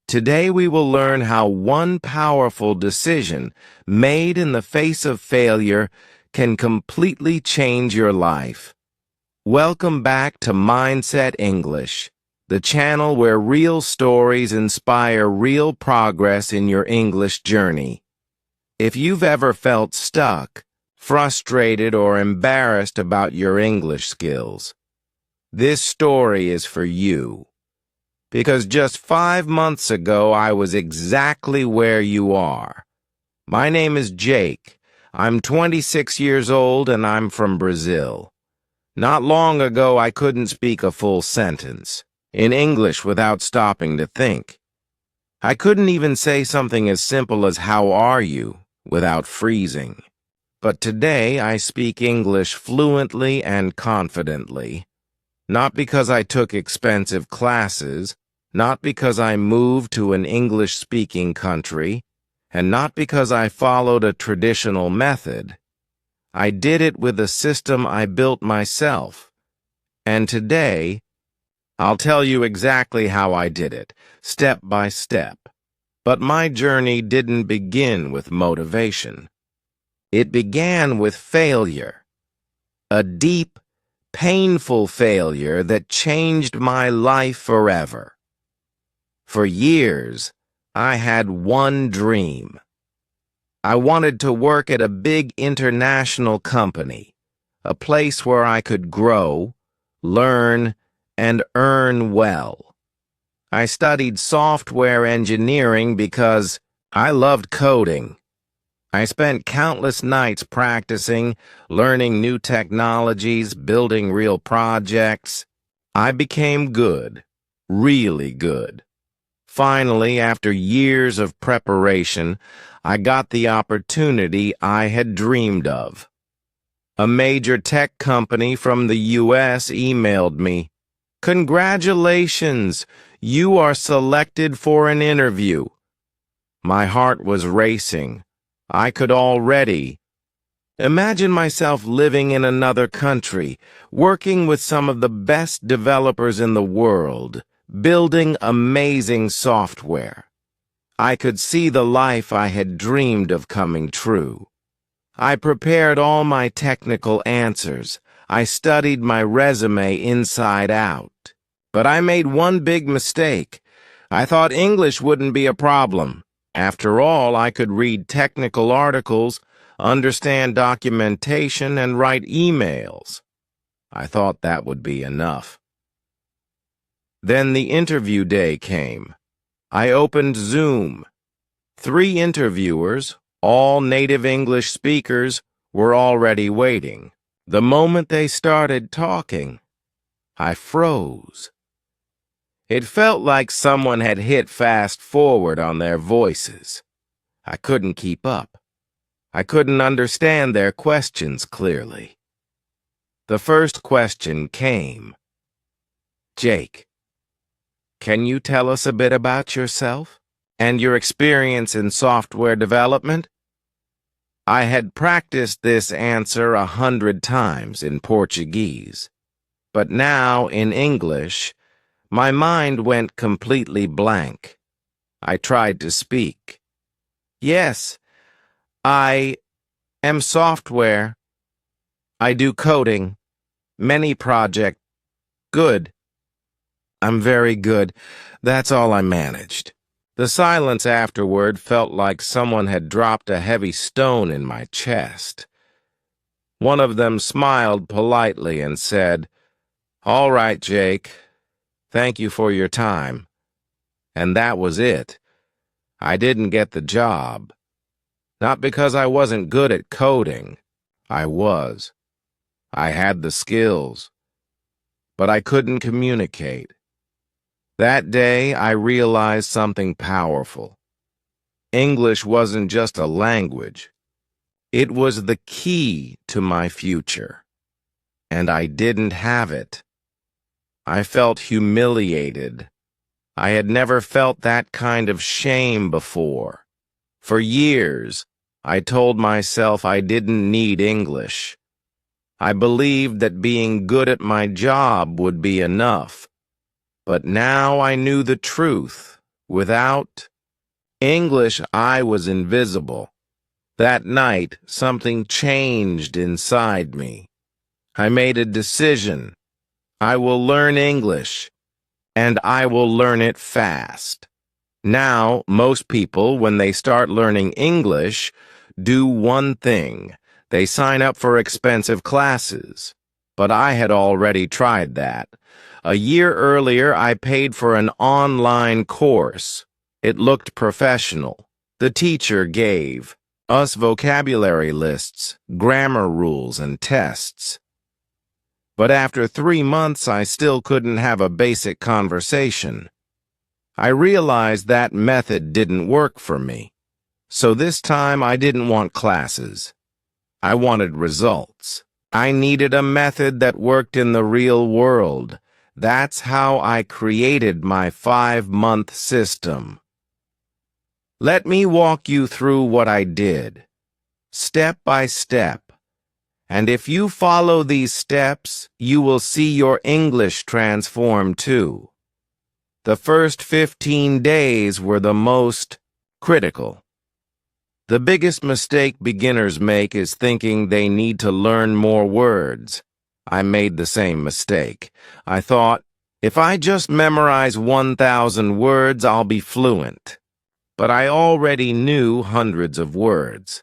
Today we will learn how one powerful decision made in the face of failure can completely change your life. Welcome back to Mindset English, the channel where real stories inspire real progress in your English journey. If you've ever felt stuck, frustrated, or embarrassed about your English skills, this story is for you. Because just 5 months ago, I was exactly where you are. My name is Jake. I'm 26 years old and I'm from Brazil. Not long ago, I couldn't speak a full sentence in English without stopping to think. I couldn't even say something as simple as "How are you?" without freezing. But today, I speak English fluently and confidently. Not because I took expensive classes, not because I moved to an English-speaking country, and not because I followed a traditional method. I did it with a system I built myself. And today, I'll tell you exactly how I did it, step by step. But my journey didn't begin with motivation. It began with failure. A deep, painful failure that changed my life forever. For years, I had one dream. I wanted to work at a big international company, a place where I could grow, learn, and earn well. I studied software engineering because I loved coding. I spent countless nights practicing, learning new technologies, building real projects. I became good, really good. Finally, after years of preparation, I got the opportunity I had dreamed of. A major tech company from the U.S. emailed me. "Congratulations! You are selected for an interview." My heart was racing. I could already imagine myself living in another country, working with some of the best developers in the world, building amazing software. I could see the life I had dreamed of coming true. I prepared all my technical answers. I studied my resume inside out. But I made one big mistake. I thought English wouldn't be a problem. After all, I could read technical articles, understand documentation, and write emails. I thought that would be enough. Then the interview day came. I opened Zoom. 3 interviewers, all native English speakers, were already waiting. The moment they started talking, I froze. It felt like someone had hit fast forward on their voices. I couldn't keep up. I couldn't understand their questions clearly. The first question came. "Jake, can you tell us a bit about yourself and your experience in software development?" I had practiced this answer 100 times in Portuguese, but now in English, my mind went completely blank. I tried to speak. "Yes, I am software. I do coding, many projects. Good. I'm very good. That's all I managed." The silence afterward felt like someone had dropped a heavy stone in my chest. One of them smiled politely and said, "All right, Jake. Thank you for your time." And that was it. I didn't get the job. Not because I wasn't good at coding. I was. I had the skills. But I couldn't communicate. That day, I realized something powerful. English wasn't just a language. It was the key to my future. And I didn't have it. I felt humiliated. I had never felt that kind of shame before. For years, I told myself I didn't need English. I believed that being good at my job would be enough. But now I knew the truth. Without English, I was invisible. That night, something changed inside me. I made a decision. I will learn English, and I will learn it fast. Now, most people, when they start learning English, do one thing. They sign up for expensive classes. But I had already tried that. A year earlier, I paid for an online course. It looked professional. The teacher gave us vocabulary lists, grammar rules, and tests. But after 3 months, I still couldn't have a basic conversation. I realized that method didn't work for me. So this time I didn't want classes. I wanted results. I needed a method that worked in the real world. That's how I created my 5-month system. Let me walk you through what I did, step by step. And if you follow these steps, you will see your English transform too. The first 15 days were the most critical. The biggest mistake beginners make is thinking they need to learn more words. I made the same mistake. I thought, if I just memorize 1,000 words, I'll be fluent. But I already knew hundreds of words,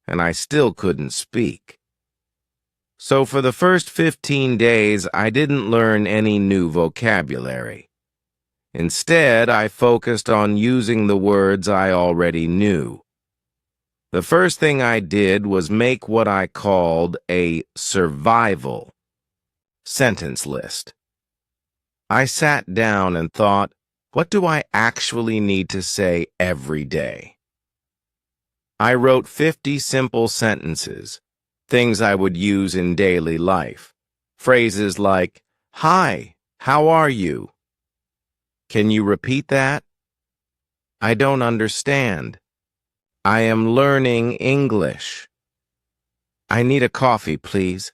and I still couldn't speak. So for the first 15 days, I didn't learn any new vocabulary. Instead, I focused on using the words I already knew. The first thing I did was make what I called a survival sentence list. I sat down and thought, what do I actually need to say every day? I wrote 50 simple sentences. Things I would use in daily life. Phrases like, "Hi, how are you?" Can you repeat that? I don't understand. I am learning English. I need a coffee, please.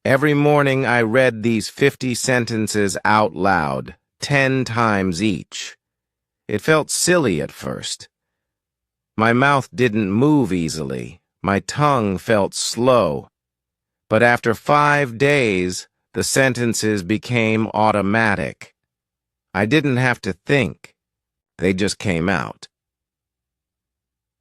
Every morning I read these 50 sentences out loud, 10 times each. It felt silly at first. My mouth didn't move easily. My tongue felt slow, but after 5 days, the sentences became automatic. I didn't have to think. They just came out.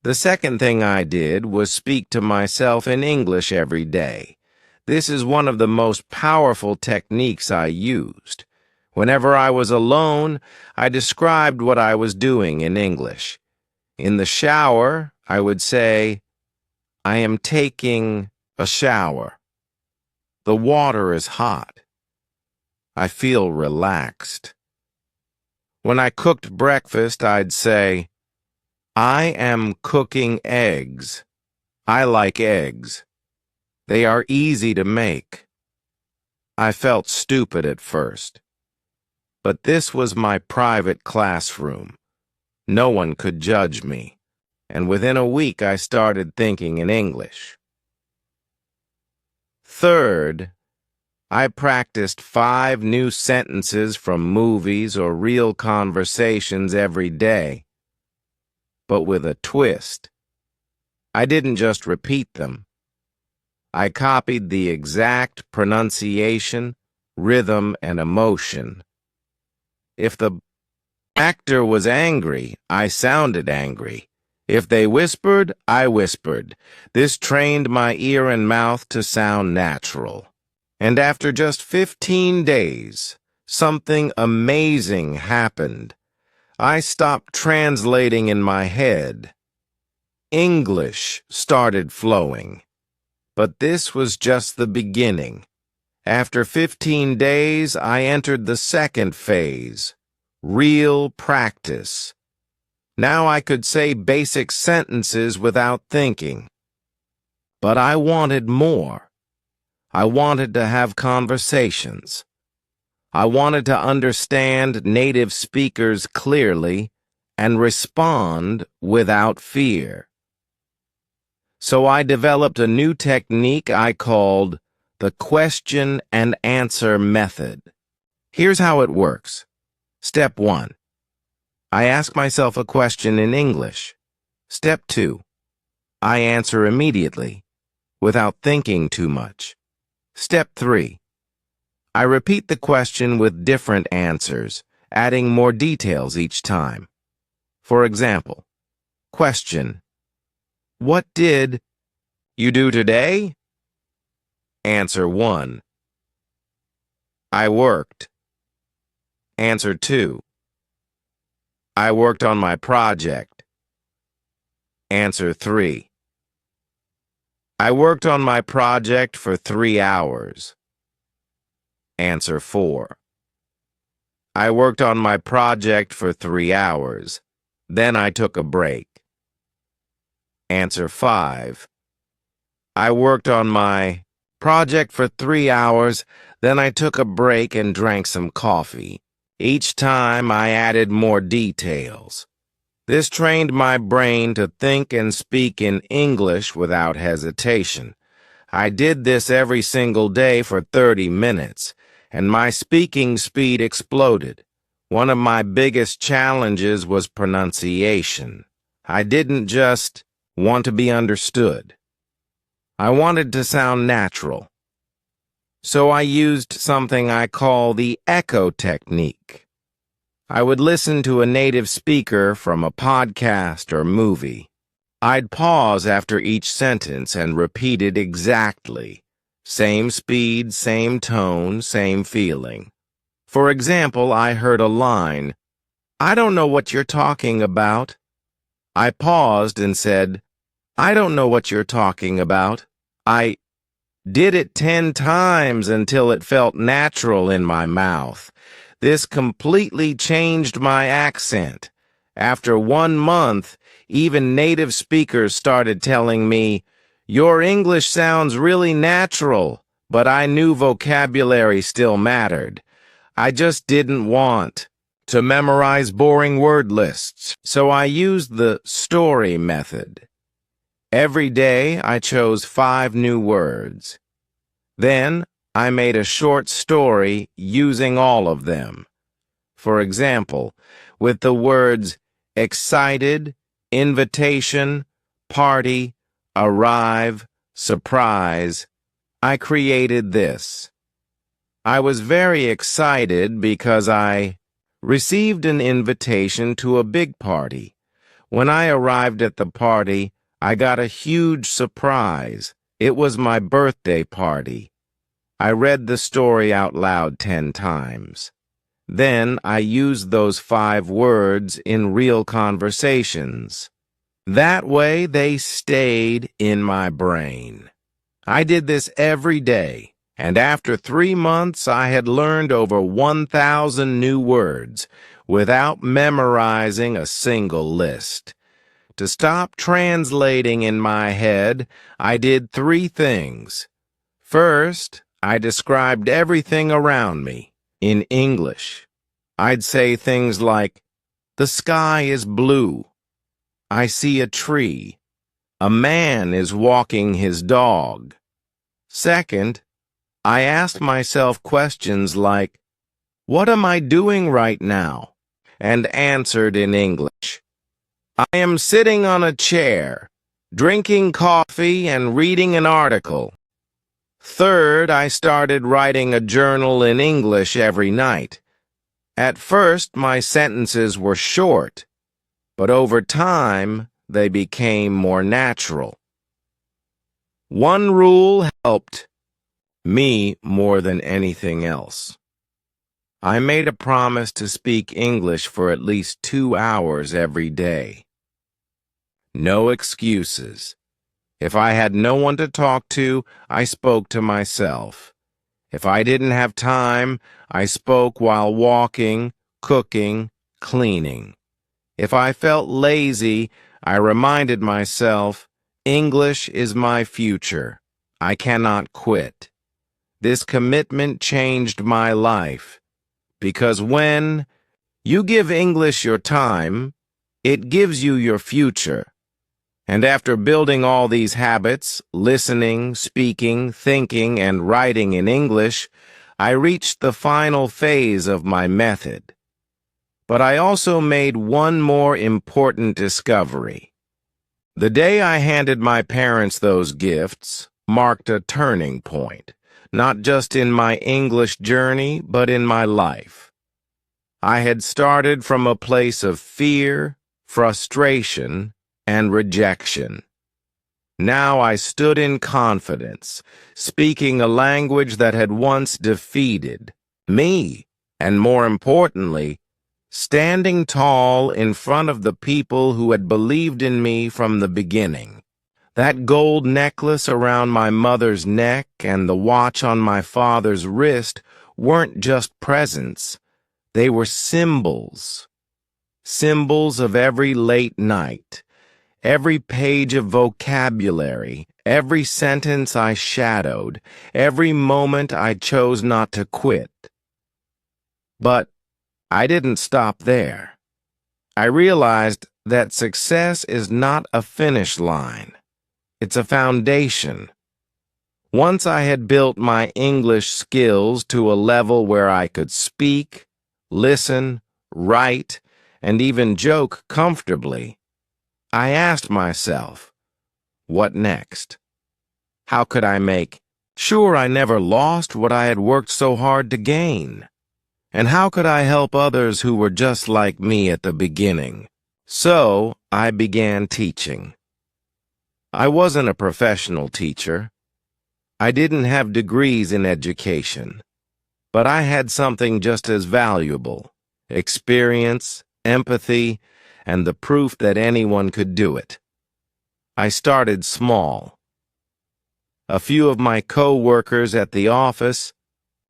The second thing I did was speak to myself in English every day. This is one of the most powerful techniques I used. Whenever I was alone, I described what I was doing in English. In the shower, I would say, I am taking a shower. The water is hot. I feel relaxed. When I cooked breakfast, I'd say, I am cooking eggs. I like eggs. They are easy to make. I felt stupid at first. But this was my private classroom. No one could judge me. And within a week I started thinking in English. Third, I practiced 5 new sentences from movies or real conversations every day, but with a twist. I didn't just repeat them. I copied the exact pronunciation, rhythm, and emotion. If the actor was angry, I sounded angry. If they whispered, I whispered. This trained my ear and mouth to sound natural. And after just 15 days, something amazing happened. I stopped translating in my head. English started flowing. But this was just the beginning. After 15 days, I entered the second phase, real practice. Now I could say basic sentences without thinking. But I wanted more. I wanted to have conversations. I wanted to understand native speakers clearly and respond without fear. So I developed a new technique I called the question and answer method. Here's how it works. Step 1. I ask myself a question in English. Step 2. I answer immediately, without thinking too much. Step 3. I repeat the question with different answers, adding more details each time. For example, question: What did you do today? Answer 1. I worked. Answer 2. I worked on my project. Answer 3. I worked on my project for 3 hours. Answer 4. I worked on my project for 3 hours. Then I took a break. Answer 5. I worked on my project for 3 hours. Then I took a break and drank some coffee. Each time I added more details. This trained my brain to think and speak in English without hesitation. I did this every single day for 30 minutes, and my speaking speed exploded. One of my biggest challenges was pronunciation. I didn't just want to be understood. I wanted to sound natural. So I used something I call the echo technique. I would listen to a native speaker from a podcast or movie. I'd pause after each sentence and repeat it exactly. Same speed, same tone, same feeling. For example, I heard a line, "I don't know what you're talking about." I paused and said, "I don't know what you're talking about." I did it 10 times until it felt natural in my mouth. This completely changed my accent. After 1 month, even native speakers started telling me, "Your English sounds really natural," but I knew vocabulary still mattered. I just didn't want to memorize boring word lists, so I used the story method. Every day, I chose 5 new words. Then, I made a short story using all of them. For example, with the words excited, invitation, party, arrive, surprise, I created this. I was very excited because I received an invitation to a big party. When I arrived at the party, I got a huge surprise. It was my birthday party. I read the story out loud 10 times. Then I used those 5 words in real conversations. That way they stayed in my brain. I did this every day, and after 3 months I had learned over 1,000 new words without memorizing a single list. To stop translating in my head, I did 3 things. First, I described everything around me in English. I'd say things like, "The sky is blue. I see a tree. A man is walking his dog." Second, I asked myself questions like, "What am I doing right now?" and answered in English. "I am sitting on a chair, drinking coffee and reading an article." Third, I started writing a journal in English every night. At first, my sentences were short, but over time, they became more natural. One rule helped me more than anything else. I made a promise to speak English for at least 2 hours every day. No excuses. If I had no one to talk to, I spoke to myself. If I didn't have time, I spoke while walking, cooking, cleaning. If I felt lazy, I reminded myself, English is my future. I cannot quit. This commitment changed my life, because when you give English your time, it gives you your future. And after building all these habits, listening, speaking, thinking, and writing in English, I reached the final phase of my method. But I also made one more important discovery. The day I handed my parents those gifts marked a turning point, not just in my English journey, but in my life. I had started from a place of fear, frustration, and rejection. Now I stood in confidence, speaking a language that had once defeated me, and more importantly, standing tall in front of the people who had believed in me from the beginning. That gold necklace around my mother's neck and the watch on my father's wrist weren't just presents. They were symbols. Symbols of every late night, every page of vocabulary, every sentence I shadowed, every moment I chose not to quit. But I didn't stop there. I realized that success is not a finish line. It's a foundation. Once I had built my English skills to a level where I could speak, listen, write, and even joke comfortably, I asked myself, what next? How could I make sure I never lost what I had worked so hard to gain? And how could I help others who were just like me at the beginning? So I began teaching. I wasn't a professional teacher. I didn't have degrees in education. But I had something just as valuable: experience, empathy, and the proof that anyone could do it. I started small. A few of my co-workers at the office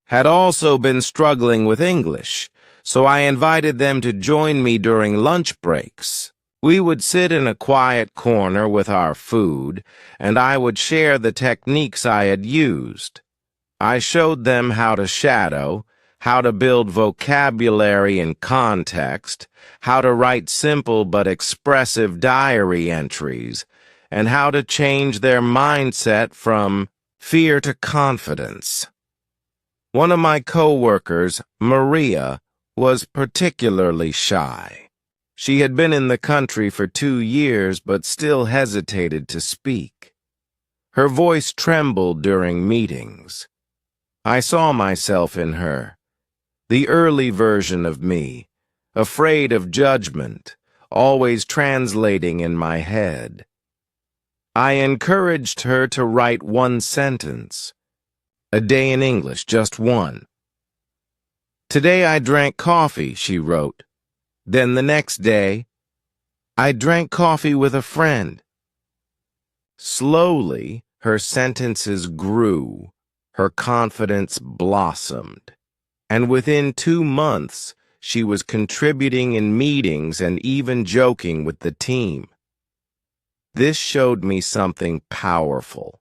had also been struggling with English, so I invited them to join me during lunch breaks. We would sit in a quiet corner with our food, and I would share the techniques I had used. I showed them how to shadow, how to build vocabulary and context, how to write simple but expressive diary entries, and how to change their mindset from fear to confidence. One of my co-workers, Maria, was particularly shy. She had been in the country for 2 years but still hesitated to speak. Her voice trembled during meetings. I saw myself in her, the early version of me, afraid of judgment, always translating in my head. I encouraged her to write one sentence. A day in English, just one. Today I drank coffee, she wrote. Then the next day, I drank coffee with a friend. Slowly, her sentences grew, her confidence blossomed, and within 2 months, she was contributing in meetings and even joking with the team. This showed me something powerful.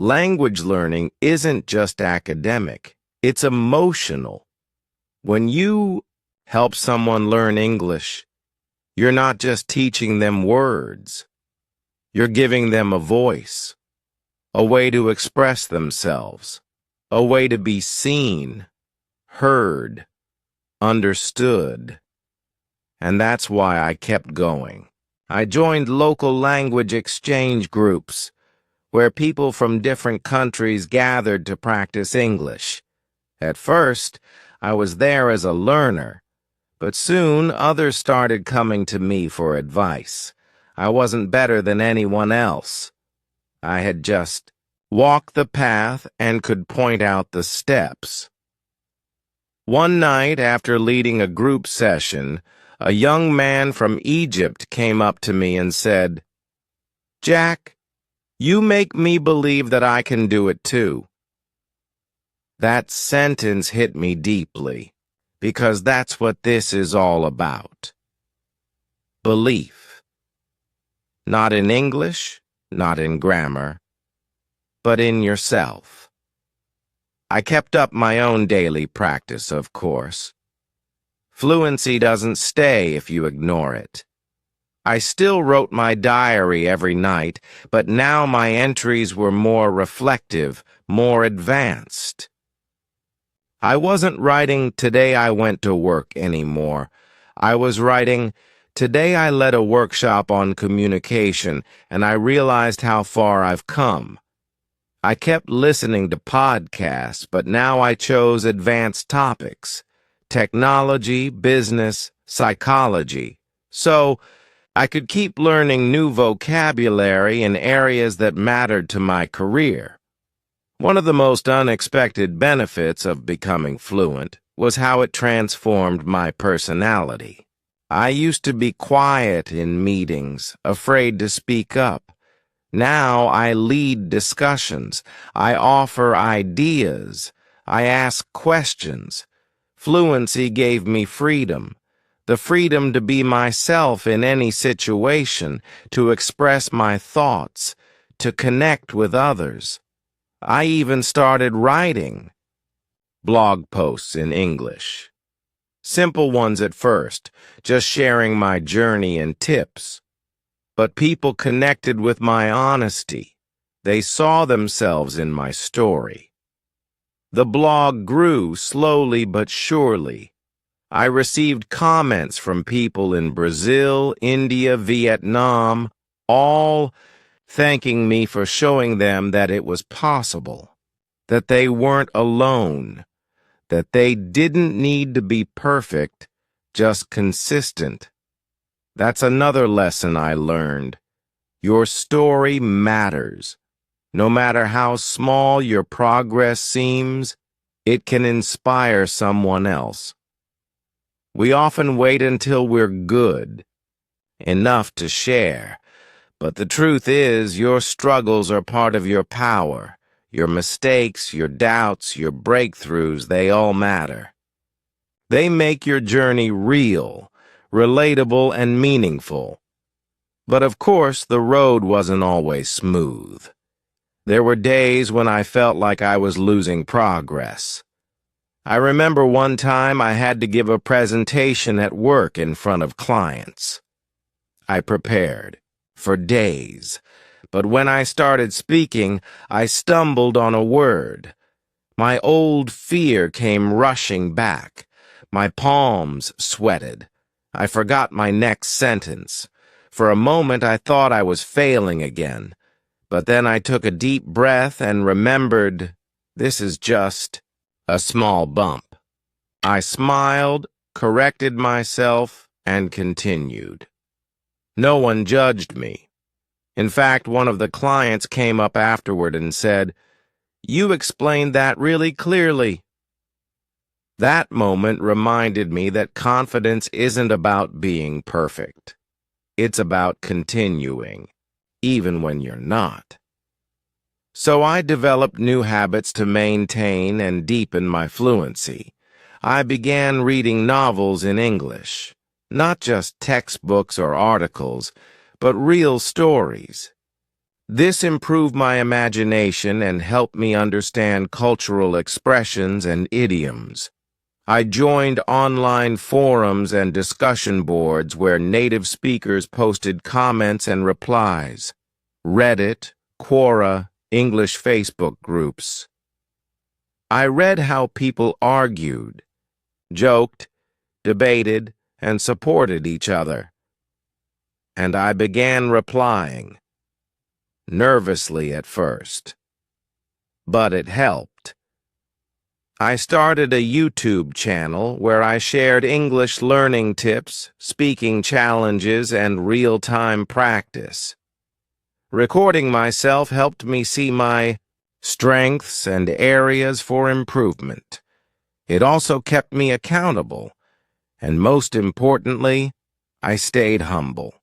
Language learning isn't just academic, it's emotional. When you help someone learn English, you're not just teaching them words. You're giving them a voice, a way to express themselves, a way to be seen, heard, understood. And that's why I kept going. I joined local language exchange groups, where people from different countries gathered to practice English. At first, I was there as a learner, but soon others started coming to me for advice. I wasn't better than anyone else. I had just walked the path and could point out the steps. One night, after leading a group session, a young man from Egypt came up to me and said, "Jack, you make me believe that I can do it too." That sentence hit me deeply, because that's what this is all about. Belief. Not in English, not in grammar, but in yourself. I kept up my own daily practice, of course. Fluency doesn't stay if you ignore it. I still wrote my diary every night, but now my entries were more reflective, more advanced. I wasn't writing "Today I went to work" anymore. I was writing, "Today I led a workshop on communication, and I realized how far I've come. I kept listening to podcasts, but now I chose advanced topics, technology, business, psychology. So I could keep learning new vocabulary in areas that mattered to my career." One of the most unexpected benefits of becoming fluent was how it transformed my personality. I used to be quiet in meetings, afraid to speak up. Now I lead discussions. I offer ideas. I ask questions. Fluency gave me freedom. The freedom to be myself in any situation, to express my thoughts, to connect with others. I even started writing blog posts in English. Simple ones at first, just sharing my journey and tips. But people connected with my honesty. They saw themselves in my story. The blog grew slowly but surely. I received comments from people in Brazil, India, Vietnam, all thanking me for showing them that it was possible, that they weren't alone, that they didn't need to be perfect, just consistent. That's another lesson I learned. Your story matters. No matter how small your progress seems, it can inspire someone else. We often wait until we're good, enough to share. But the truth is, your struggles are part of your power. Your mistakes, your doubts, your breakthroughs, they all matter. They make your journey real, relatable, and meaningful. But of course, the road wasn't always smooth. There were days when I felt like I was losing progress. I remember one time I had to give a presentation at work in front of clients. I prepared for days, but when I started speaking, I stumbled on a word. My old fear came rushing back. My palms sweated. I forgot my next sentence. For a moment, I thought I was failing again. But then I took a deep breath and remembered, this is just a small bump. I smiled, corrected myself, and continued. No one judged me. In fact, one of the clients came up afterward and said, "You explained that really clearly." That moment reminded me that confidence isn't about being perfect. It's about continuing, even when you're not. So I developed new habits to maintain and deepen my fluency. I began reading novels in English, not just textbooks or articles, but real stories. This improved my imagination and helped me understand cultural expressions and idioms. I joined online forums and discussion boards where native speakers posted comments and replies. Reddit, Quora, English Facebook groups. I read how people argued, joked, debated, and supported each other. And I began replying, nervously at first. But it helped. I started a YouTube channel where I shared English learning tips, speaking challenges, and real-time practice. Recording myself helped me see my strengths and areas for improvement. It also kept me accountable, and most importantly, I stayed humble.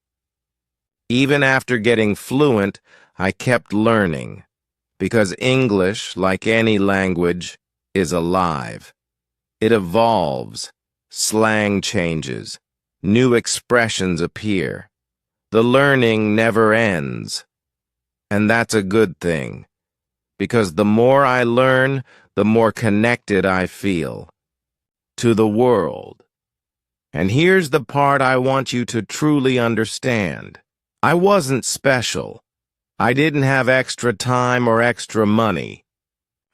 Even after getting fluent, I kept learning, because English, like any language, is alive. It evolves, slang changes, new expressions appear. The learning never ends. And that's a good thing, because the more I learn, the more connected I feel to the world. And here's the part I want you to truly understand. I wasn't special. I didn't have extra time or extra money.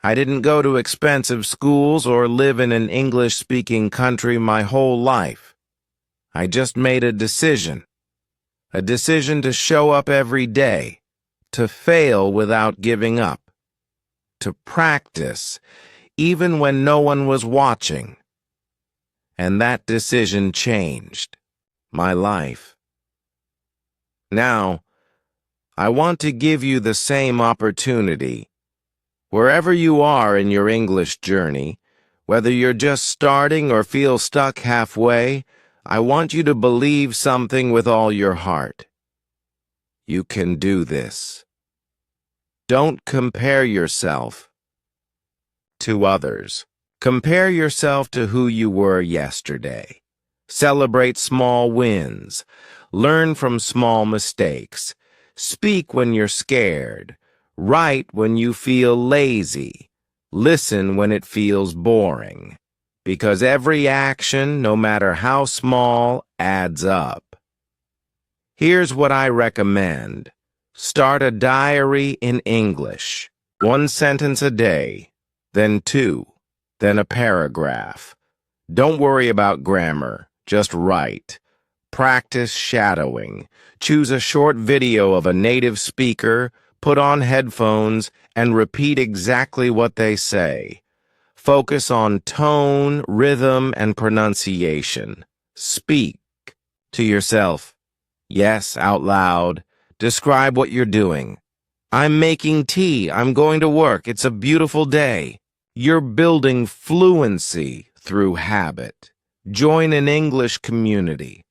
I didn't go to expensive schools or live in an English-speaking country my whole life. I just made a decision to show up every day, to fail without giving up, to practice even when no one was watching. And that decision changed my life. Now, I want to give you the same opportunity. Wherever you are in your English journey, whether you're just starting or feel stuck halfway, I want you to believe something with all your heart. You can do this. Don't compare yourself to others. Compare yourself to who you were yesterday. Celebrate small wins. Learn from small mistakes. Speak when you're scared. Write when you feel lazy. Listen when it feels boring. Because every action, no matter how small, adds up. Here's what I recommend. Start a diary in English. 1 sentence a day, then 2, then a paragraph. Don't worry about grammar, just write. Practice shadowing. Choose a short video of a native speaker, put on headphones, and repeat exactly what they say. Focus on tone, rhythm, and pronunciation. Speak to yourself. Yes, out loud. Describe what you're doing. I'm making tea. I'm going to work. It's a beautiful day. You're building fluency through habit. Join an English community,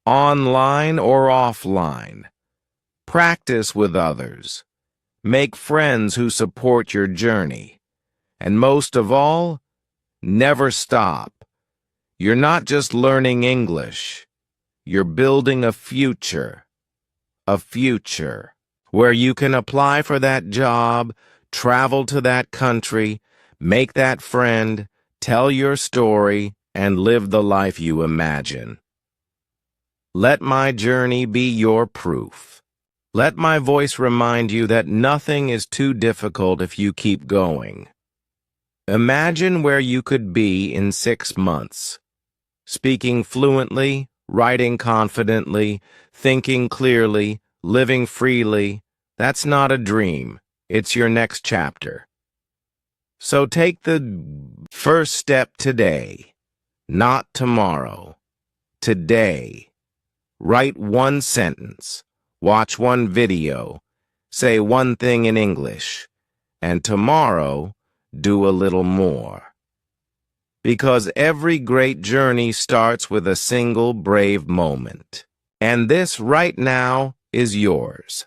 online or offline. Practice with others. Make friends who support your journey. And most of all, never stop. You're not just learning English. You're building a future where you can apply for that job, travel to that country, make that friend, tell your story, and live the life you imagine. Let my journey be your proof. Let my voice remind you that nothing is too difficult if you keep going. Imagine where you could be in 6 months. Speaking fluently, writing confidently, thinking clearly, living freely. That's not a dream. It's your next chapter. So take the first step today, not tomorrow. Today. Write 1 sentence, watch 1 video, say 1 thing in English, and tomorrow, do a little more. Because every great journey starts with a single brave moment. And this right now is yours.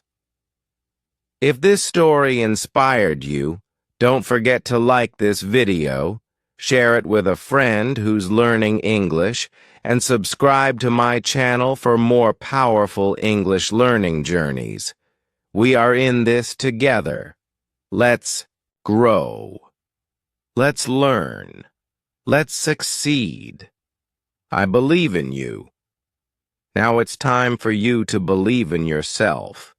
If this story inspired you, don't forget to like this video, share it with a friend who's learning English, and subscribe to my channel for more powerful English learning journeys. We are in this together. Let's grow. Let's learn. Let's succeed. I believe in you. Now it's time for you to believe in yourself.